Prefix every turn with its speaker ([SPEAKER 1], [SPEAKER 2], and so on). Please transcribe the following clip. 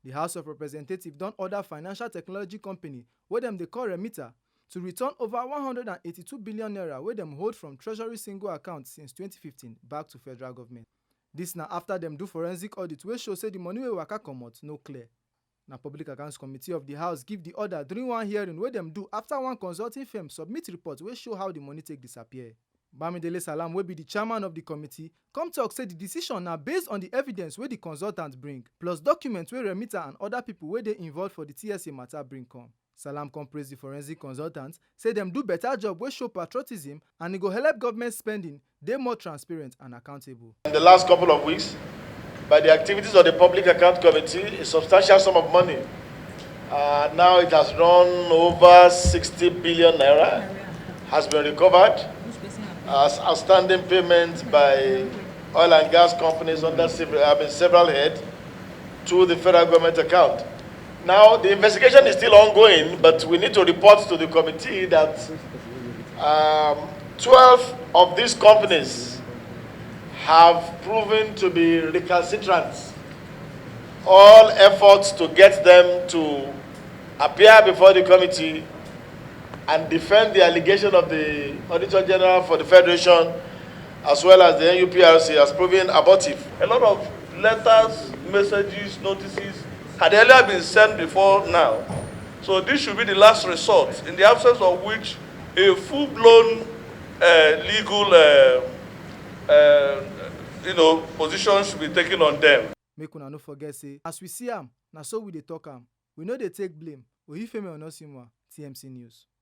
[SPEAKER 1] The House of Representatives don order financial technology company wey dem dey call Remita to return over 182 billion naira wey dem hold from Treasury single account since 2015 back to federal government. Dis na after dem do forensic audit wey show say the money wey waka comot no clear. Na Public Accounts Committee of the House give the order during one hearing wey dem do after one consulting firm submit report wey show how the money take disappear. Bamidele Salam, wey be the chairman of the committee, come talk say the decision na based on the evidence wey the consultant bring, plus documents wey Remita and other people wey dey involved for the TSA matter bring come. Salam come praise the forensic consultants, say dem do better job wey show patriotism and e go help government spending dey more transparent and accountable.
[SPEAKER 2] In the last couple of weeks, by the activities of the Public Account Committee, a substantial sum of money. Now it has run over 60 billion naira, has been recovered as outstanding payments by oil and gas companies under several heads to the federal government account. Now, the investigation is still ongoing, but we need to report to the committee that 12 of these companies have proven to be recalcitrant. All efforts to get them to appear before the committee and defend the allegation of the Auditor General for the Federation as well as the NUPRC has proven abortive.
[SPEAKER 3] A lot of letters, messages, notices had earlier been sent before now. So this should be the last resort, in the absence of which a full-blown legal position should be taken on them.
[SPEAKER 1] Make una no forget say, as we see am, na so we dey talk am. We no dey take blame. Oyifemi Onosimwa, TMC News.